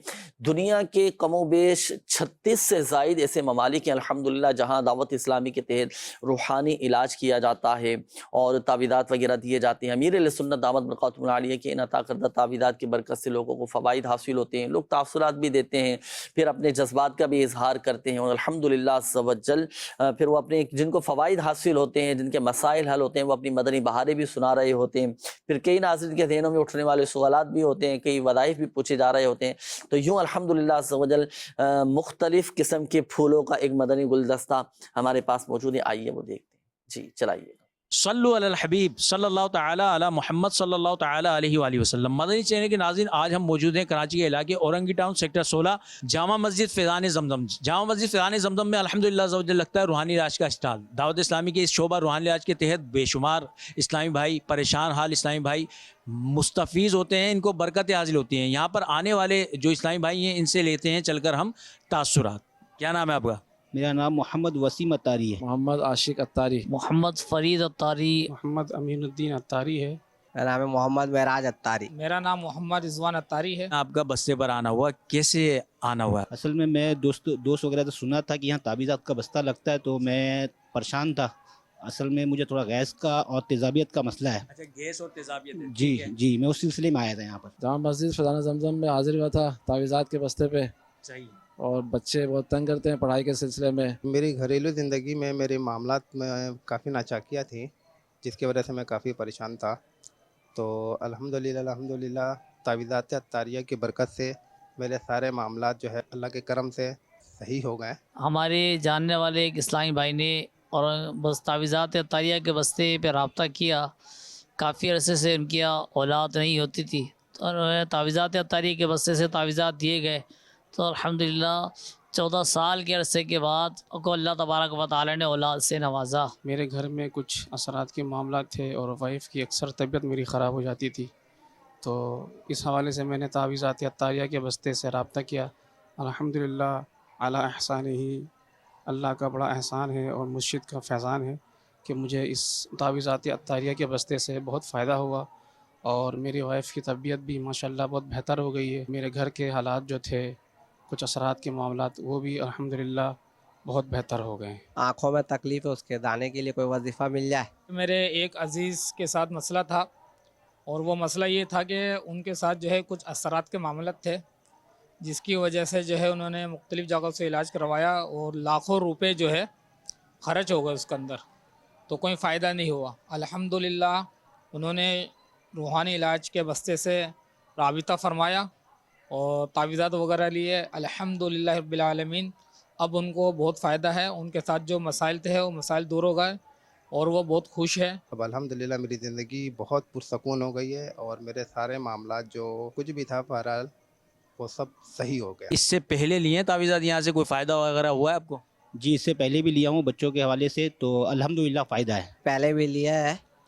دنیا کے کم و بیش 36 سے زائد ایسے ممالک ہیں الحمدللہ جہاں دعوت اسلامی کے تحت روحانی علاج کیا جاتا ہے اور تعویذات وغیرہ دیے جاتے ہیں. امیر اہل سنت دامت برکاتہم العالیہ کے ان عطا کردہ تعویذات کی برکت سے لوگوں کو فوائد حاصل ہوتے ہیں. لوگ تاثرات بھی دیتے ہیں، پھر اپنے جذبات کا بھی اظہار کرتے ہیں، اور الحمدللہ عز و جل پھر وہ اپنے جن کو فوائد حاصل ہوتے ہیں، جن کے مسائل حل ہوتے ہیں، وہ اپنی مدنی بہاریں بھی سنا رہے ہوتے ہیں. پھر کئی ناظرین کے ذہنوں میں اٹھنے والے سوالات بھی ہوتے ہیں، کئی وظائف بھی پوچھے جا رہے ہوتے ہیں. تو یوں الحمدللہ عز و جل مختلف قسم کے پھولوں کا ایک مدنی گلدستہ ہمارے پاس موجود ہے. آئیے وہ دیکھتے ہیں. جی چلائیے. صلو علی الحبیب صلی اللہ تعالی علی محمد صلی اللہ تعالی علیہ وآلہ وسلم. مدنی چینل کے ناظرین، آج ہم موجود ہیں کراچی کے علاقے اورنگی ٹاؤن سیکٹر 16 جامع مسجد فیضان زمزم. جامع مسجد فیضان زمزم میں الحمدللہ عز و جل لگتا ہے روحانی علاج کا اسٹال. دعوت اسلامی کے اس شعبہ روحانی علاج کے تحت بے شمار اسلامی بھائی، پریشان حال اسلامی بھائی مستفیض ہوتے ہیں، ان کو برکتیں حاصل ہوتی ہیں. یہاں پر آنے والے جو اسلامی بھائی ہیں ان سے لیتے ہیں چل کر ہم تاثرات. کیا نام ہے آپ کا؟ میرا نام محمد وسیم اتاری ہے. محمد عاشق اتاری. محمد فرید اتاری. محمد امین الدین اتاری ہے. میرا نام ہے محمد معراج اتاری. میرا نام محمد رضوان اتاری ہے. آپ کا بستے پر آنا ہوا، کیسے آنا ہوا؟ اصل میں دوست وغیرہ سے سنا تھا کہ یہاں تعویذات کا بستہ لگتا ہے، تو میں پریشان تھا. اصل میں مجھے تھوڑا گیس کا اور تیزابیت کا مسئلہ ہے. اچھا گیس اور تیزابیت. جی میں اس سلسلے میں آیا تھا یہاں پر. جامع مسجد فیضان زمزم میں حاضر ہوا تھا تعویذات کے بستے پہ. صحیح. اور بچے بہت تنگ کرتے ہیں پڑھائی کے سلسلے میں. میری گھریلو زندگی میں میرے معاملات میں کافی ناچاکیاں تھیں، جس کی وجہ سے میں کافی پریشان تھا. تو الحمدللہ تعویذات اتاریہ کی برکت سے میرے سارے معاملات جو ہے اللہ کے کرم سے صحیح ہو گئے. ہمارے جاننے والے ایک اسلامی بھائی نے اور بس تعویذات اتاریہ کے بستے پہ رابطہ کیا. کافی عرصے سے ان کی اولاد نہیں ہوتی تھی، اور تعویذات اتاریہ کے بستے سے تعویذات دیے گئے. تو الحمدللہ 14 سال کے عرصے کے بعد کو اللہ تبارک و تعالی نے اولاد سے نوازا. میرے گھر میں کچھ اثرات کے معاملات تھے اور وائف کی اکثر طبیعت میری خراب ہو جاتی تھی. تو اس حوالے سے میں نے تعویذات اتاریہ کے بستے سے رابطہ کیا. الحمدللہ علی احسان ہی، اللہ کا بڑا احسان ہے اور مرشد کا فیضان ہے کہ مجھے اس تعویذات اتاریہ کے بستے سے بہت فائدہ ہوا، اور میری وائف کی طبیعت بھی ماشاءاللہ بہت بہتر ہو گئی ہے. میرے گھر کے حالات جو تھے، کچھ اثرات کے معاملات، وہ بھی الحمدللہ بہت بہتر ہو گئے. آنکھوں میں تکلیف ہے، اس کے دانے کے لیے کوئی وظیفہ مل جائے. میرے ایک عزیز کے ساتھ مسئلہ تھا، اور وہ مسئلہ یہ تھا کہ ان کے ساتھ جو ہے کچھ اثرات کے معاملات تھے، جس کی وجہ سے جو ہے انہوں نے مختلف جگہوں سے علاج کروایا، اور لاکھوں روپے جو ہے خرچ ہو گئے اس کے اندر، تو کوئی فائدہ نہیں ہوا. الحمدللہ انہوں نے روحانی علاج کے بستے سے رابطہ فرمایا اور تعویذات وغیرہ لیے. الحمدللہ رب العالمین اب ان کو بہت فائدہ ہے. ان کے ساتھ جو مسائل تھے وہ مسائل دور ہو گئے، اور وہ بہت خوش ہے. اب الحمدللہ میری زندگی بہت پرسکون ہو گئی ہے، اور میرے سارے معاملات جو کچھ بھی تھا بہرحال وہ سب صحیح ہو گیا. اس سے پہلے لیے ہیں تعویذات یہاں سے، کوئی فائدہ وغیرہ ہوا ہے آپ کو؟ جی اس سے پہلے بھی لیا ہوں بچوں کے حوالے سے، تو الحمدللہ فائدہ ہے. پہلے بھی لیا ہے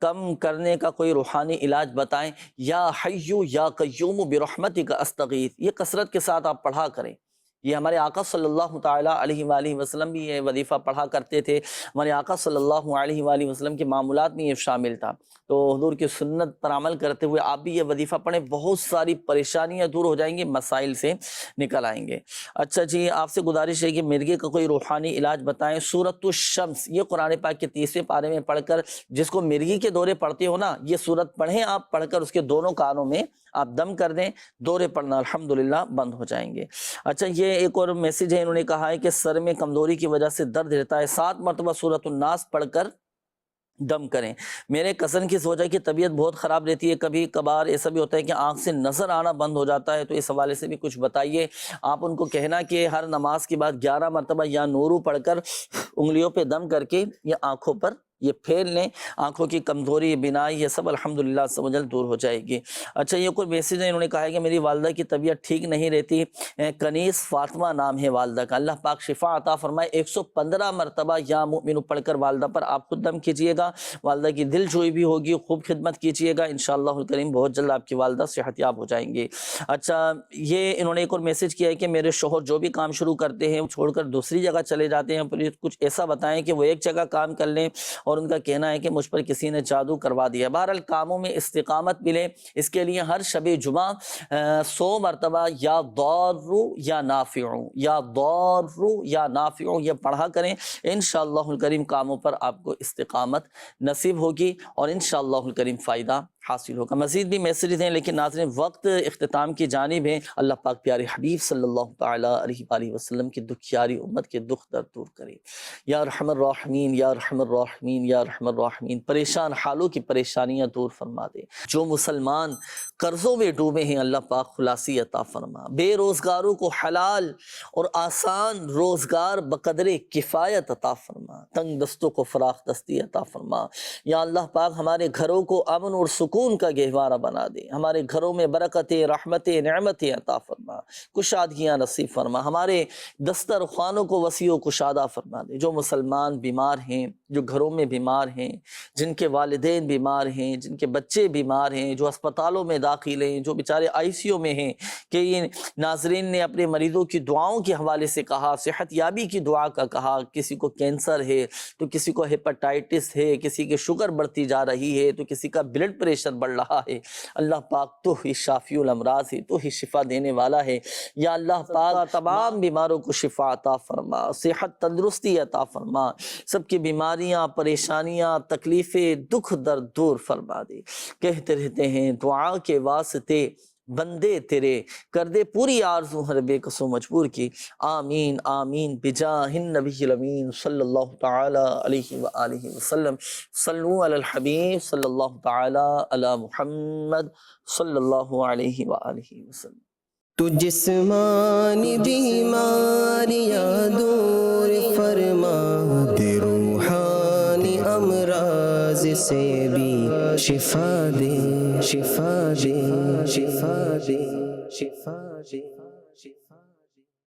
کم کرنے کا کوئی روحانی علاج بتائیں. یا حیو یا قیوم برحمتک استغیث، یہ کثرت کے ساتھ آپ پڑھا کریں. یہ ہمارے آقا صلی اللہ تعالیٰ علیہ وآلہ وسلم بھی یہ وظیفہ پڑھا کرتے تھے. ہمارے آقا صلی اللہ علیہ وآلہ وسلم کے معمولات میں یہ شامل تھا. تو حضور کی سنت پر عمل کرتے ہوئے آپ بھی یہ وظیفہ پڑھیں، بہت ساری پریشانیاں دور ہو جائیں گی، مسائل سے نکل آئیں گے. اچھا جی، آپ سے گزارش ہے کہ مرغی کا کوئی روحانی علاج بتائیں. سورۃ الشمس، یہ قرآن پاک کے 30ویں پارے میں پڑھ کر جس کو مرغی کے دورے پڑھتے ہو نا، یہ سورت پڑھیں آپ، پڑھ کر اس کے دونوں کانوں میں آپ دم کر دیں، دورے پڑھنا الحمدللہ بند ہو جائیں گے. اچھا، یہ ایک اور میسیج ہے، انہوں نے کہا ہے کہ سر میں کمزوری کی وجہ سے درد رہتا ہے، 7 مرتبہ سورۃ الناس پڑھ کر دم کریں. میرے کزن کی زوجہ کی طبیعت بہت خراب رہتی ہے، کبھی کبھار ایسا بھی ہوتا ہے کہ آنکھ سے نظر آنا بند ہو جاتا ہے، تو اس حوالے سے بھی کچھ بتائیے. آپ ان کو کہنا کہ ہر نماز کے بعد 11 مرتبہ یا نورو پڑھ کر انگلیوں پہ دم کر کے یہ آنکھوں پر یہ پھیل لیں، آنکھوں کی کمزوری، بینائی، یہ سب الحمدللہ سے وجل دور ہو جائے گی. اچھا، یہ کوئی میسیج ہے، انہوں نے کہا ہے کہ میری والدہ کی طبیعت ٹھیک نہیں رہتی، کنیز فاطمہ نام ہے والدہ کا، اللہ پاک شفا عطا فرمائے. 115 مرتبہ یا مؤمن پڑھ کر والدہ پر آپ خود دم کیجئے گا، والدہ کی دل جوئی بھی ہوگی، خوب خدمت کیجئے گا، انشاءاللہ الکریم بہت جلد آپ کی والدہ صحت یاب ہو جائیں گے. اچھا، یہ انہوں نے ایک اور میسیج کیا ہے کہ میرے شوہر جو بھی کام شروع کرتے ہیں وہ چھوڑ کر دوسری جگہ چلے جاتے ہیں، پلیز کچھ ایسا بتائیں کہ وہ ایک جگہ کام کر لیں، اور ان کا کہنا ہے کہ مجھ پر کسی نے جادو کروا دیا. بہرحال کاموں میں استقامت ملے، اس کے لیے ہر شب جمعہ 100 مرتبہ یا ضار یا نافع، یا ضار یا نافع یہ پڑھا کریں. انشاءاللہ الکریم کاموں پر آپ کو استقامت نصیب ہوگی اور انشاءاللہ الکریم فائدہ حاصل ہوگا. مزید بھی میسیجز ہیں، لیکن ناظرین وقت اختتام کی جانب ہے. اللہ پاک پیارے حبیب صلی اللہ تعالیٰ علیہ وآلہ وسلم کی دکھیاری امت کے دکھ درد دور کرے. یا ارحم الراحمین، یا ارحم الراحمین، یا ارحم الراحمین. پریشان حالوں کی پریشانیاں دور فرما دے. جو مسلمان قرضوں میں ڈوبے ہیں اللہ پاک خلاصی عطا فرما. بے روزگاروں کو حلال اور آسان روزگار بقدر کفایت عطا فرما. تنگ دستوں کو فراخ دستی عطا فرما. یا اللہ پاک ہمارے گھروں کو امن اور سکون کا گہوارہ بنا دے. ہمارے گھروں میں برکتیں، رحمتیں، نعمتیں عطا فرما. کشادگیاں نصیب فرما. ہمارے دسترخوانوں کو وسیع و کشادہ فرما دے. جو مسلمان بیمار ہیں، جو گھروں میں بیمار ہیں، جن کے والدین بیمار ہیں، جن کے بچے بیمار ہیں، جو اسپتالوں میں داخل ہیں، جو بیچارے ICU میں ہیں، کہ یہ ناظرین نے اپنے مریضوں کی دعاؤں کے حوالے سے کہا، صحت یابی کی دعا کا کہا. کسی کو کینسر ہے تو کسی کو ہیپاٹائٹس ہے، کسی کی شوگر بڑھتی جا رہی ہے تو کسی کا بلڈ پریشر بڑھ رہا ہے. اللہ پاک تو ہی شافی الامراض ہے، تو ہی شفا دینے والا ہے. یا اللہ پاک تمام بیماروں کو شفا عطا فرما، صحت تندرستی عطا فرما. سب کی بیماریاں، پریشانیاں، تکلیفیں، دکھ درد دور فرما دے. کہتے رہتے ہیں دعا کے واسطے بندے تیرے، کر دے پوری آرزو ہر بے کسو مجبور کی. آمین آمین بجاہ النبی الامین صلی اللہ تعالی علیہ وآلہ وسلم. صلو علی الحبیب صلی اللہ تعالی علی محمد صلی اللہ علیہ وآلہ وسلم. تو جسمانی بیماریاں دور فرما دے، روحانی امراض سے بھی شفا دے، شفا دے، شفا دے، شفا دے، شفا